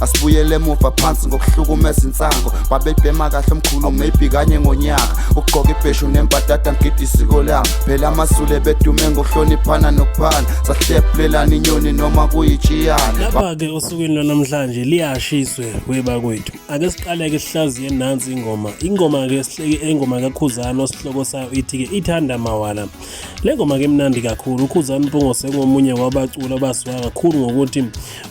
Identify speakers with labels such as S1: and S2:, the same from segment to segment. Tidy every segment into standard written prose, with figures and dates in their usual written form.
S1: Asibuyele emuva phansi ngokuhlukumeza insango babebhema kahle omkhulu maybe kanye ngonyaka ugqoka ibheshu nembadada ngidi isiko lami phela amasule bedume ngokuhloniphana nokuphana sahlephulelana inyoni noma kuyijiyana.
S2: Lapha-ke osukwini lwanamhlanje liyashiswe webakwethu. Ake siqale-ke sihlaziye nansi ingoma-ke sihleke engoma kaKhuzani osihloko sayo ithi-ke ithanda mawala. Le ngoma-ke mnandi kakhulu. uKhuzani Mpungose ngomunye wabaculi abasuka kakhulu ngokuthi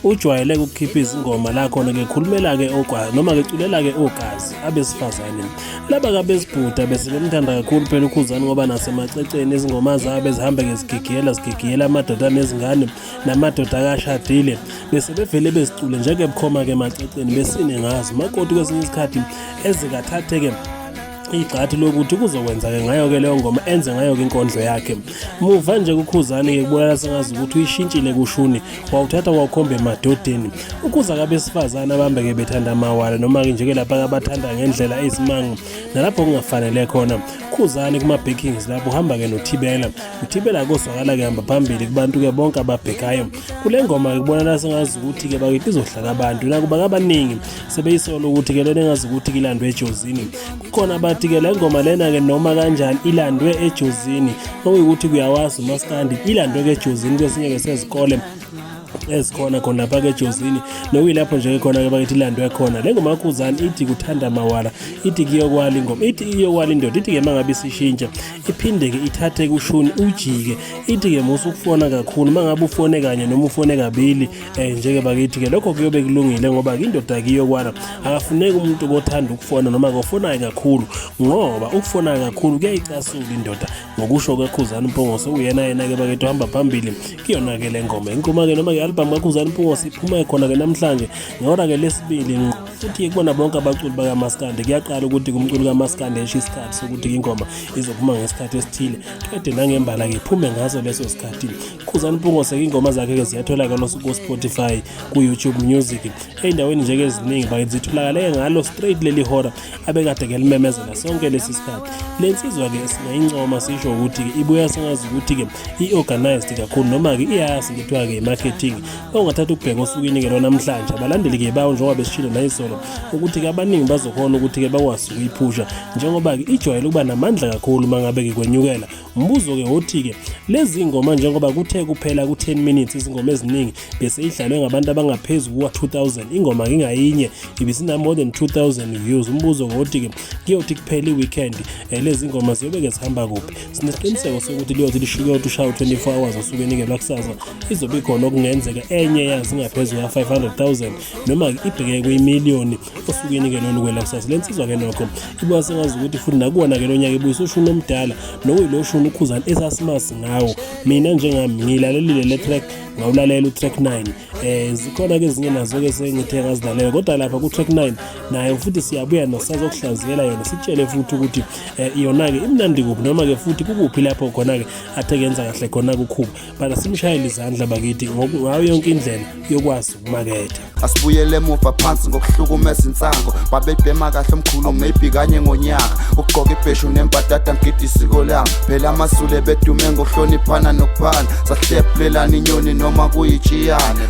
S2: ujwayele ukukhipha izingoma la khona-ke khulumela-ke ogwazi noma-ke culela-ke ogazi abesifazane laba-ke abesibhuda bese bemthanda kakhulu phela uKhuzani ngoba nasemaceceni izingoma zabe zihamba-ke zigigiyela amadoda nezingane namadoda akashadile bese bevele bezicule njenge bukhoma-ke emaceceni besine ngazo makoti kwesinye isikhathi ezekathathe-ke igxathi lokuthi kuzokwenza-ke ngayo-ke leyo ngoma enze ngayo-ke inkondlo yakhe. Muva nje kuKhuzani-ke kubonakala sengazi ukuthi uyishintshile kushuni wawuthatha wawukhomba emadodeni ukuza kabesifazane abambe-ke bethanda amawala noma-ke njeke lapha-ke abathanda ngendlela eyisimanga nalapho kungafanele khona. uKhuzani kuma-backings lapho uhamba-ke noThibela. uThibela koswakala-ke hamba phambili kubantu-ke bonke ababhekayo kule ngoma-ke kubonakala sengazi ukuthi-ke bakithi izohlaka abantu nakuba abaningi sebeyisola ukuthi-ke lena engazi ukuthi-ke ilandwe ejozini. Kukhona abathi-ke le ngoma lena-ke noma kanjani ilandwe ejozini okuyukuthi kuyawazi uMaskandi ilandwe-ke ejozini kwesinye-ke sezikole ezikhona khona lapha-ke ejozini nokuyilapho nje khona-ke bakithi ilandwe khona. Le ngoma kaKhuzani ithi kuthanda mawala ithi kuyokwala ingoma ithi iyokwala indoda ithi-ke mangabe isishintsha iphinde-ke ithathe kushuni ujike ithi-ke musukufona kakhulu mangabe ufone kanye noma ufone kabili njeke bakithi-ke lokho kuyobe kulungile ngoba indoda kiyokwala akafuneki umuntu othanda ukufona noma kofonayo kakhulu ngoba ukufona kakhulu kuyayicasula indoda ngokusho kaKhuzani Mpungose uyena-ke bakithi uhamba phambili kuyona-ke le ngoma ingoma-ke noma-ke album kaKhuzani Mpungose iphuma khona-ke namhlanje ngehora-ke lesibili futhi kubona bonke abaculi bakaMaskandi kuyaqala ukuthi kumculi kaMaskandi esho isikhathi sokuthi ingoma izophuma ngesikhathi esithile kade nangembala-ke iphume ngaso leso sikhathi. uKhuzani Mpungose ingoma zakhe-ke ziyatholakala ku-Spotify ku-YouTube Music ey'ndaweni njeke eziningi bakithi zitholakale ngalo straight leli hora abekade-ke limemezela sonke lesi sikhathi. Le nsizwa-ke singayincoma sisho ukuthi-ke ibuya sengazi ukuthi-ke i-organized kakhulu noma-ke iyazi kuthiwa-ke i-marketing ongathatha ukubheka osukwini-ke lwanamhlanje abalandeli-ke bawo njengoba besishilo nayizolo ukuthi-ke abaningi bazokhona ukuthi-ke bakwazi ukuyiphusha njengoba-ke ijwayele ukuba namandla kakhulu mangabe-ke kwenyukela. Umbuzo-ke wothi-ke lezi ngoma njengoba kuthe kuphela ku-10 minutes izingoma eziningi bese idlalwe ngabantu abangaphezu kuka-2000 ingoma ngingayinye ibisina more than 2000 views. Umbuzo wothi-ke kuyothi kuphela i-weekend lezi ngoma ziyobe-ke zihamba kuphi. Sinesiqiniseko sokuthi liyothi lishuke ushayo 24 hours osukwini-ke lwakusasa izobe ikhona okungenzeka enye yazi ingaphezu ka-500,000 noma-ke ibheke kuyimiliyoni osukwini-ke lolu kwelakusasa. Le nsizwa-ke nokho ibuka sengazi ukuthi futhi nakuwona-ke lo nyaka ibuyisa ushuni omdala nokuyilo uKhuzani esasimasi ngawo. Mina njengami ngilalelile le track ngawulalela utrack 9 zikhona-ke ezinye nazo-ke sengithe ngazilalela kodwa lapha ku-track 9 nayo futhi siyabuya nasazokuhlaziyela yona sitshele futhi ukuthi iyona-ke imnandi kuphi noma-ke futhi kukuphi lapho khona-ke athe kenza kahle khona kukhupha but asimshayele izandla bakithi ngayo yonke indlela yokwazi ukumaketha.
S1: Asibuyele emuva phansi ngokuhlukumeza insango babebhema kahle omkhulu maybe kanye ngonyaka ugqoka ibheshu nembadada ngidi isiko lami phela amasule bedume ngokuhloniphana nokuphana sahlephulelana inyoni noma kuyijiyana.